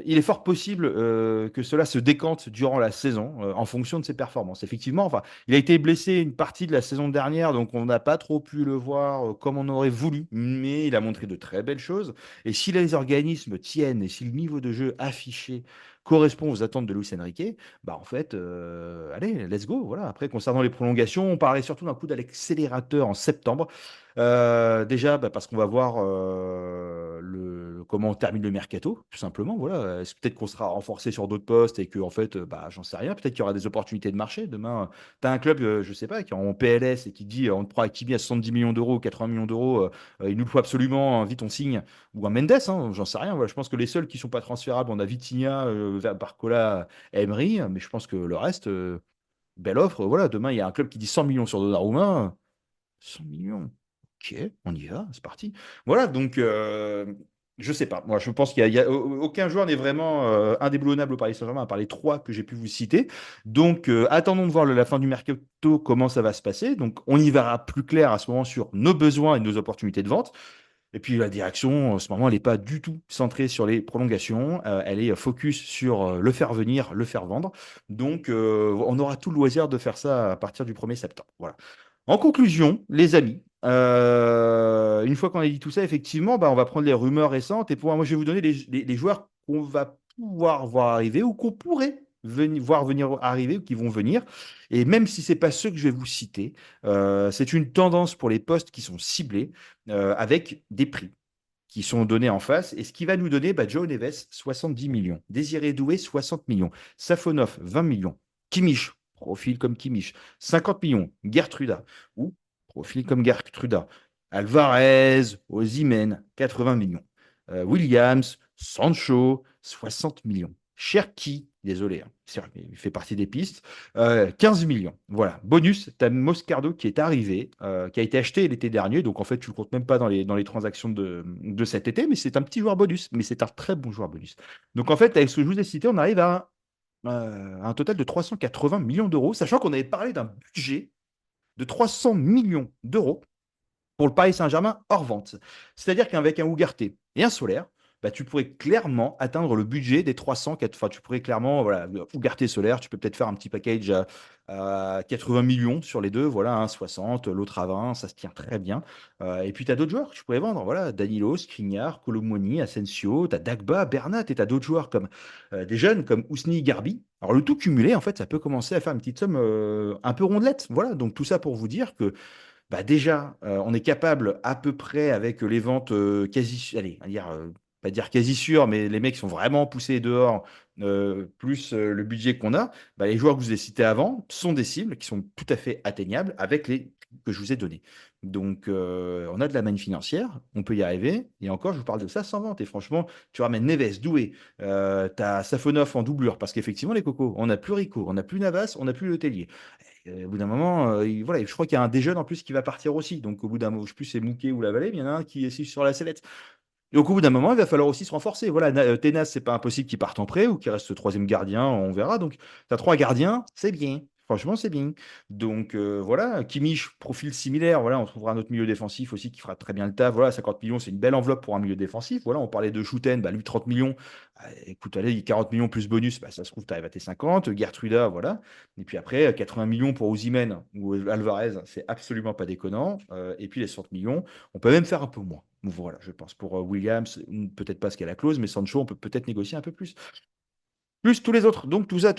Il est fort possible que cela se décante durant la saison en fonction de ses performances. Effectivement, enfin, il a été blessé une partie de la saison dernière, donc on n'a pas trop pu le voir comme on aurait voulu, mais il a montré de très belles choses. Et si les organismes tiennent et si le niveau de jeu affiché correspond aux attentes de Luis Enrique, bah en fait, allez, let's go. Voilà. Après, concernant les prolongations, on parlait surtout d'un coup d'accélérateur en septembre. Déjà, bah, parce qu'on va voir comment on termine le mercato, tout simplement. Voilà. Peut-être qu'on sera renforcé sur d'autres postes et que, en fait, bah, j'en sais rien. Peut-être qu'il y aura des opportunités de marché. Demain, tu as un club, je sais pas, qui est en PLS et qui dit on te prend Hakimi à 70 millions d'euros, 80 millions d'euros, il nous le faut absolument, hein, vite on signe. Ou un Mendes, hein, j'en sais rien. Voilà. Je pense que les seuls qui sont pas transférables, on a Vitinha, Barcola, Emery, mais je pense que le reste, belle offre. Voilà. Demain, il y a un club qui dit 100 millions sur Donnarumma. 100 millions. Ok, on y va, c'est parti. Voilà, donc je sais pas. Moi, je pense aucun joueur n'est vraiment indéboulonnable au Paris Saint-Germain, à part les trois que j'ai pu vous citer. Donc, attendons de voir la fin du mercato, comment ça va se passer. Donc, on y verra plus clair à ce moment sur nos besoins et nos opportunités de vente. Et puis, la direction, en ce moment, elle n'est pas du tout centrée sur les prolongations. Elle est focus sur le faire venir, le faire vendre. Donc, on aura tout le loisir de faire ça à partir du 1er septembre. Voilà. En conclusion, les amis, une fois qu'on a dit tout ça, effectivement, bah, on va prendre les rumeurs récentes et moi, je vais vous donner les joueurs qu'on va pouvoir voir arriver ou qu'on pourrait voir venir arriver ou qui vont venir. Et même si ce n'est pas ceux que je vais vous citer, c'est une tendance pour les postes qui sont ciblés avec des prix qui sont donnés en face. Et ce qui va nous donner, bah, Joe Neves, 70 millions. Désiré Doué, 60 millions. Safonov, 20 millions. Kimmich, profil comme Kimmich, 50 millions. Gertruda, ou profil comme Gertruda. Alvarez, Osimhen, 80 millions. Williams, Sancho, 60 millions. Cherki, désolé, hein, il fait partie des pistes, 15 millions. Voilà. Bonus, tu as Moscardo qui est arrivé, qui a été acheté l'été dernier. Donc, en fait, tu ne le comptes même pas dans les transactions de cet été, mais c'est un petit joueur bonus. Mais c'est un très bon joueur bonus. Donc, en fait, avec ce que je vous ai cité, on arrive à un total de 380 millions d'euros, sachant qu'on avait parlé d'un budget de 300 millions d'euros pour le Paris Saint-Germain hors vente. C'est-à-dire qu'avec un Ugarte et un Solaire, bah, tu pourrais clairement atteindre le budget des 300. Enfin, tu pourrais clairement, voilà, Ugarte Solaire, tu peux peut-être faire un petit package à 80 millions sur les deux, voilà, un 60, l'autre à 20, ça se tient très bien. Et puis, tu as d'autres joueurs que tu pourrais vendre, voilà, Danilo, Skriniar, Colomoni, Asensio, tu as Dagba, Bernat, et tu as d'autres joueurs comme des jeunes comme Ousni Garbi. Alors, le tout cumulé, en fait, ça peut commencer à faire une petite somme un peu rondelette. Voilà, donc tout ça pour vous dire que bah déjà, on est capable à peu près avec les ventes quasi, allez, on va dire, pas dire quasi sûres, mais les mecs sont vraiment poussés dehors, plus le budget qu'on a, bah, les joueurs que je vous ai cités avant sont des cibles qui sont tout à fait atteignables avec les prix que je vous ai donnés. Donc, on a de la manne financière, on peut y arriver. Et encore, je vous parle de ça sans vente. Et franchement, tu ramènes Neves, Doué, tu as Safonov en doublure, parce qu'effectivement, les cocos, on n'a plus Rico, on n'a plus Navas, on n'a plus Letellier. Au bout d'un moment, voilà, je crois qu'il y a un des jeunes en plus qui va partir aussi. Donc au bout d'un moment, je ne sais plus c'est Mouquet ou la Vallée, mais il y en a un qui est sur la sellette. Et donc, au bout d'un moment, il va falloir aussi se renforcer. Voilà, Tenas, c'est pas impossible qu'il parte en prêt ou qu'il reste troisième gardien, on verra. Donc, tu as trois gardiens, c'est bien. Franchement, c'est bien. Donc voilà, Kimmich, profil similaire. Voilà, on trouvera un autre milieu défensif aussi qui fera très bien le taf. Voilà, 50 millions, c'est une belle enveloppe pour un milieu défensif. Voilà, on parlait de Schouten, bah, lui 30 millions. Écoute, allez, 40 millions plus bonus, bah, ça se trouve, tu arrives à tes 50. Gertruda, voilà. Et puis après, 80 millions pour Osimhen ou Alvarez, c'est absolument pas déconnant. Et puis les 60 millions, on peut même faire un peu moins. Voilà, je pense. Pour Williams, peut-être pas ce qu'est la clause, mais Sancho, on peut peut-être négocier un peu plus. Plus tous les autres. Donc tout ça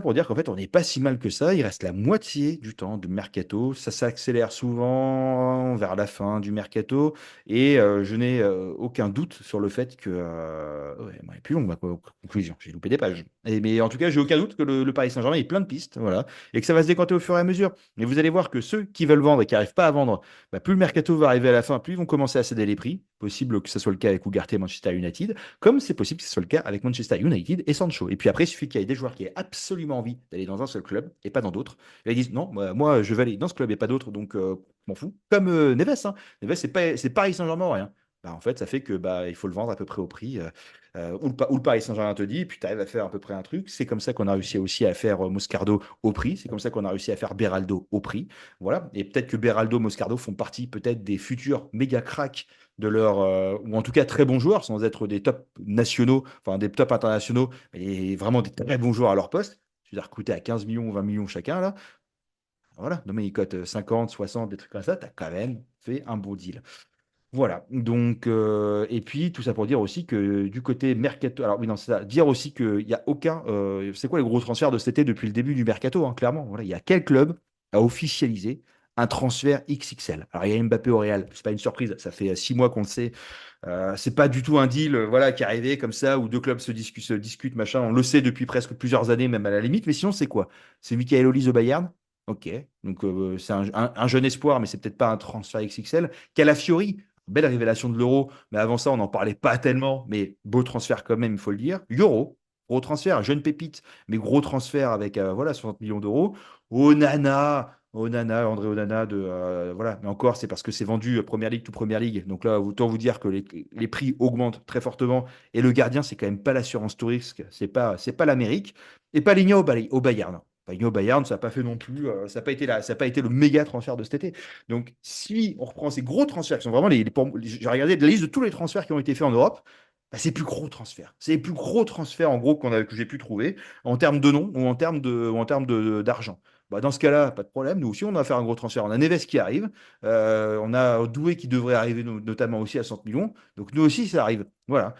pour dire qu'en fait, on n'est pas si mal que ça. Il reste la moitié du temps de mercato. Ça s'accélère souvent vers la fin du mercato. Et je n'ai aucun doute sur le fait que... ouais, bon, et puis on va pas aux conclusions. J'ai loupé des pages. Mais en tout cas, j'ai aucun doute que le Paris Saint-Germain ait plein de pistes. Voilà. Et que ça va se décanter au fur et à mesure. Mais vous allez voir que ceux qui veulent vendre et qui n'arrivent pas à vendre, bah, plus le mercato va arriver à la fin, plus ils vont commencer à céder les prix. Possible que ce soit le cas avec Ugarte et Manchester United, comme c'est possible que ce soit le cas avec Manchester United et Sancho. Et puis après, il suffit qu'il y ait des joueurs qui aient absolument envie d'aller dans un seul club et pas dans d'autres. Et ils disent non, moi, je vais aller dans ce club et pas d'autres, donc m'en fous. Comme Neves, hein. Neves, c'est Paris Saint-Germain ou rien. Bah, en fait, ça fait que il faut le vendre à peu près au prix où le Paris Saint-Germain te dit, et puis tu arrives à faire à peu près un truc. C'est comme ça qu'on a réussi aussi à faire Moscardo au prix. C'est comme ça qu'on a réussi à faire Beraldo au prix. Voilà. Et peut-être que Beraldo, Moscardo font partie peut-être des futurs méga cracks de leur, ou en tout cas très bons joueurs, sans être des tops nationaux, enfin des tops internationaux, mais vraiment des très bons joueurs à leur poste. Je veux dire, recruter à 15 millions ou 20 millions chacun, là, voilà, demain ils cotent 50, 60, des trucs comme ça, tu as quand même fait un beau deal. Voilà, donc, et puis tout ça pour dire aussi que du côté mercato, alors oui, non, c'est ça, dire aussi qu'il n'y a aucun, c'est quoi les gros transferts de cet été depuis le début du mercato, hein, clairement, voilà, il y a quel club a officialisé un transfert XXL? Alors il y a Mbappé au Real, c'est pas une surprise, ça fait 6 mois qu'on le sait, c'est pas du tout un deal voilà, qui est arrivé comme ça où deux clubs se discutent, machin, on le sait depuis presque plusieurs années, même à la limite, mais sinon c'est quoi? C'est Michael Olise au Bayern? Ok, donc c'est un jeune espoir, mais c'est peut-être pas un transfert XXL. Calafiori, belle révélation de l'Euro, mais avant ça, on n'en parlait pas tellement, mais beau transfert quand même, il faut le dire. Euro, gros transfert, jeune pépite, mais gros transfert avec voilà, 60 millions d'euros. Onana, André Onana, voilà. Mais encore, c'est parce que c'est vendu Première Ligue, tout Première Ligue. Donc là, autant vous dire que les prix augmentent très fortement. Et le gardien, c'est quand même pas l'assurance tout risque, c'est pas l'Amérique. Et Palinha au Bayern. Palinha au Bayern, ça n'a pas fait non plus, ça n'a pas été ça a pas été le méga transfert de cet été. Donc, si on reprend ces gros transferts, qui sont vraiment j'ai regardé la liste de tous les transferts qui ont été faits en Europe, bah, c'est les plus gros transferts. C'est les plus gros transferts, en gros, que j'ai pu trouver en termes de nom d'argent. Bah, dans ce cas-là, pas de problème. Nous aussi, on va faire un gros transfert. On a Neves qui arrive. On a Doué qui devrait arriver, notamment aussi à 100 millions. Donc, nous aussi, ça arrive. Voilà.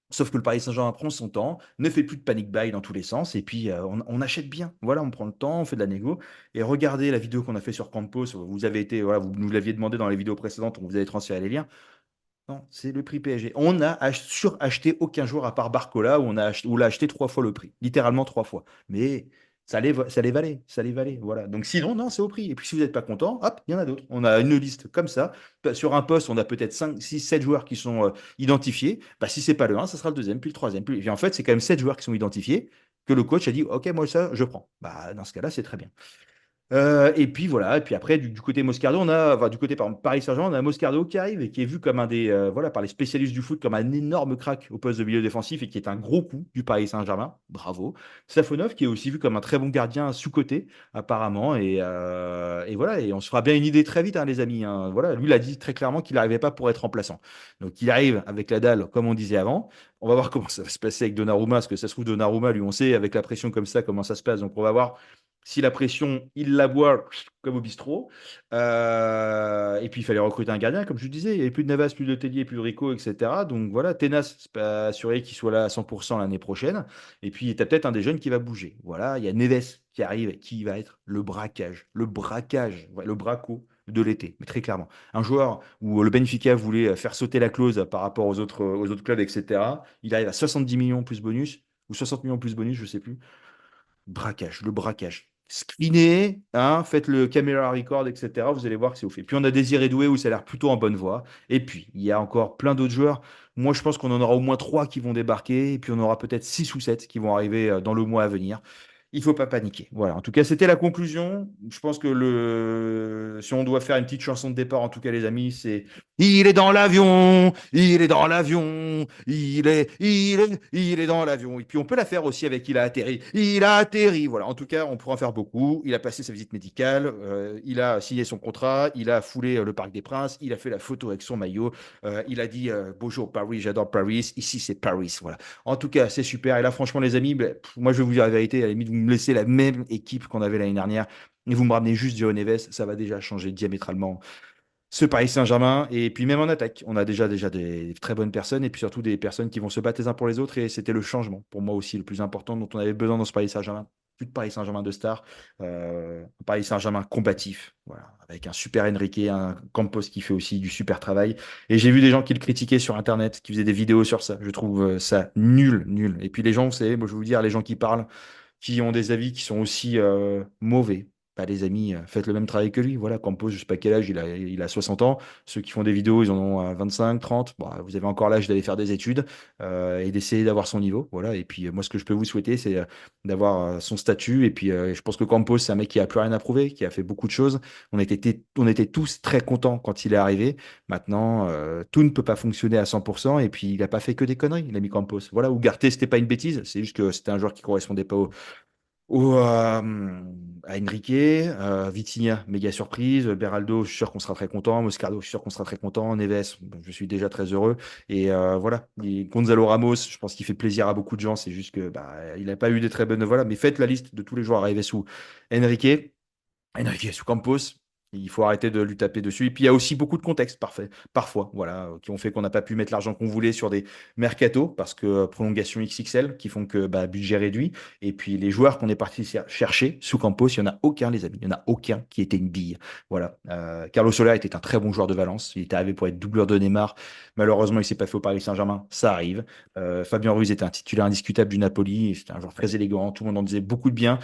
Sauf que le Paris Saint-Germain prend son temps, ne fait plus de panic buy dans tous les sens, et puis on achète bien. Voilà, on prend le temps, on fait de la négo. Et regardez la vidéo qu'on a fait sur Campos. Vous avez été, voilà, vous nous l'aviez demandé dans les vidéos précédentes, on vous avait transféré les liens. Non, c'est le prix PSG. On n'a suracheté aucun joueur à part Barcola, où l'a acheté 3 fois le prix, littéralement 3 fois. Mais ça les valait. Voilà. Donc sinon, non, c'est au prix. Et puis si vous n'êtes pas content, hop, il y en a d'autres. On a une liste comme ça. Sur un poste, on a peut-être 5, 6, 7 joueurs qui sont identifiés. Bah, si c'est pas le un, ça sera le deuxième, puis le troisième. Et puis en fait, c'est quand même 7 joueurs qui sont identifiés que le coach a dit, OK, moi ça, je prends. Bah, dans ce cas-là, c'est très bien. Et puis voilà, et puis après, du côté Moscardo, enfin, du côté Paris Saint-Germain, on a Moscardo qui arrive et qui est vu comme un des, voilà, par les spécialistes du foot, comme un énorme crack au poste de milieu défensif et qui est un gros coup du Paris Saint-Germain. Bravo. Safonov qui est aussi vu comme un très bon gardien sous-coté, apparemment. Et voilà, et on se fera bien une idée très vite, hein, les amis, hein. Voilà, lui, il a dit très clairement qu'il n'arrivait pas pour être remplaçant. Donc il arrive avec la dalle, comme on disait avant. On va voir comment ça va se passer avec Donnarumma, parce que ça se trouve, Donnarumma, lui, on sait, avec la pression comme ça, comment ça se passe. Donc on va voir si la pression, il la boit comme au bistrot. Et puis, il fallait recruter un gardien, comme je disais. Il n'y avait plus de Navas, plus de Tellier, plus de Rico, etc. Donc voilà, Tenas, c'est pas assuré qu'il soit là à 100% l'année prochaine. Et puis, tu as peut-être un des jeunes qui va bouger. Voilà, il y a Neves qui arrive et qui va être le braquage. Le braquage, ouais, le braco de l'été, mais très clairement. Un joueur où le Benfica voulait faire sauter la clause par rapport aux autres clubs, etc. Il arrive à 70 millions plus bonus, ou 60 millions plus bonus, je ne sais plus. Braquage, le braquage. Screenez, hein, faites le camera record, etc. Vous allez voir que c'est ouf. Et puis on a Désiré Doué où ça a l'air plutôt en bonne voie. Et puis il y a encore plein d'autres joueurs. Moi je pense qu'on en aura au moins 3 qui vont débarquer. Et puis on aura peut-être 6 ou 7 qui vont arriver dans le mois à venir. Il ne faut pas paniquer. Voilà. En tout cas, c'était la conclusion. Je pense que si on doit faire une petite chanson de départ, en tout cas les amis, c'est Il est dans l'avion, il est dans l'avion, il est dans l'avion. Et puis on peut la faire aussi avec il a atterri. Il a atterri. Voilà. En tout cas, on pourra en faire beaucoup. Il a passé sa visite médicale, il a signé son contrat, il a foulé le Parc des Princes, il a fait la photo avec son maillot, il a dit bonjour Paris, j'adore Paris. Ici c'est Paris. Voilà. En tout cas, c'est super. Et là, franchement, les amis, ben, moi je vais vous dire la vérité. À la limite, vous me laissez la même équipe qu'on avait l'année dernière et vous me ramenez juste Joe Neves, ça va déjà changer diamétralement ce Paris Saint-Germain. Et puis même en attaque, on a déjà des très bonnes personnes et puis surtout des personnes qui vont se battre les uns pour les autres. Et c'était le changement, pour moi aussi, le plus important dont on avait besoin dans ce Paris Saint-Germain. Plus de Paris Saint-Germain de stars, un Paris Saint-Germain combatif, voilà, avec un super Enrique, un Campos qui fait aussi du super travail. Et j'ai vu des gens qui le critiquaient sur Internet, qui faisaient des vidéos sur ça. Je trouve ça nul, nul. Et puis les gens, vous savez, moi je vais vous dire, les gens qui parlent, qui ont des avis qui sont aussi mauvais. Pas les amis, faites le même travail que lui. Voilà, Campos, je sais pas quel âge, il a 60 ans. Ceux qui font des vidéos, ils en ont 25, 30. Bon, vous avez encore l'âge d'aller faire des études et d'essayer d'avoir son niveau. Voilà. Et puis, moi, ce que je peux vous souhaiter, c'est d'avoir son statut. Et puis, je pense que Campos, c'est un mec qui a plus rien à prouver, qui a fait beaucoup de choses. On était tous très contents quand il est arrivé. Maintenant, tout ne peut pas fonctionner à 100%. Et puis, il n'a pas fait que des conneries, il a mis Campos. Voilà, Ugarte, c'était pas une bêtise. C'est juste que c'était un joueur qui correspondait pas à Enrique, Vitinha, méga surprise, Beraldo, je suis sûr qu'on sera très content, Moscardo, je suis sûr qu'on sera très content, Neves, je suis déjà très heureux, et voilà, et Gonzalo Ramos, je pense qu'il fait plaisir à beaucoup de gens, c'est juste que bah, il n'a pas eu des très bonnes, voilà, mais faites la liste de tous les joueurs arrivés sous Enrique, Enrique sous Campos. Il faut arrêter de lui taper dessus. Et puis il y a aussi beaucoup de contextes parfois, voilà, qui ont fait qu'on n'a pas pu mettre l'argent qu'on voulait sur des mercatos parce que prolongation XXL qui font que bah, budget réduit. Et puis les joueurs qu'on est parti chercher sous Campos, il n'y en a aucun, les amis. Il n'y en a aucun qui était une bille. Voilà. Carlos Soler était un très bon joueur de Valence. Il était arrivé pour être doubleur de Neymar. Malheureusement, il s'est pas fait au Paris Saint-Germain. Ça arrive. Fabien Ruiz était un titulaire indiscutable du Napoli. C'était un joueur très élégant. Tout le monde en disait beaucoup de bien.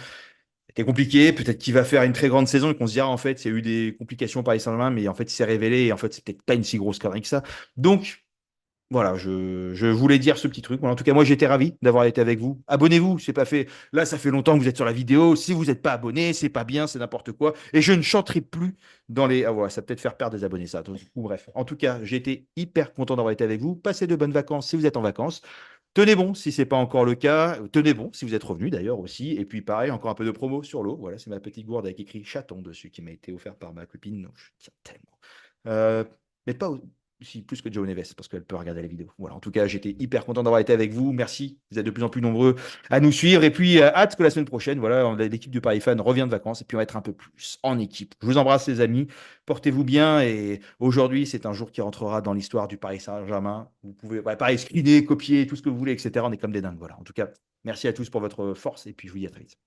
C'était compliqué, peut-être qu'il va faire une très grande saison et qu'on se dira en fait il y a eu des complications au Paris Saint-Germain, mais en fait il s'est révélé et en fait c'est peut-être pas une si grosse connerie que ça. Donc voilà, je voulais dire ce petit truc. Bon, en tout cas, moi j'étais ravi d'avoir été avec vous. Abonnez-vous, c'est pas fait. Là, ça fait longtemps que vous êtes sur la vidéo. Si vous n'êtes pas abonné, c'est pas bien, c'est n'importe quoi. Et je ne chanterai plus dans les. Ah voilà, ça va peut-être faire perdre des abonnés, ça. Donc, ou bref. En tout cas, j'ai été hyper content d'avoir été avec vous. Passez de bonnes vacances si vous êtes en vacances. Tenez bon si c'est pas encore le cas. Tenez bon si vous êtes revenu d'ailleurs aussi. Et puis pareil, encore un peu de promo sur l'eau. Voilà, c'est ma petite gourde avec écrit chaton dessus qui m'a été offert par ma copine. Donc, je tiens tellement. Euh, mais pas aussi plus que Joe Neves parce qu'elle peut regarder les vidéos. Voilà, en tout cas, j'étais hyper content d'avoir été avec vous. Merci. Vous êtes de plus en plus nombreux à nous suivre. Et puis, hâte que la semaine prochaine, voilà, l'équipe du Paris Fan revient de vacances et puis on va être un peu plus en équipe. Je vous embrasse, les amis. Portez-vous bien. Et aujourd'hui, c'est un jour qui rentrera dans l'histoire du Paris Saint-Germain. Vous pouvez, ouais, pareil, screener, copier, tout ce que vous voulez, etc. On est comme des dingues. Voilà. En tout cas, merci à tous pour votre force et puis je vous dis à très vite.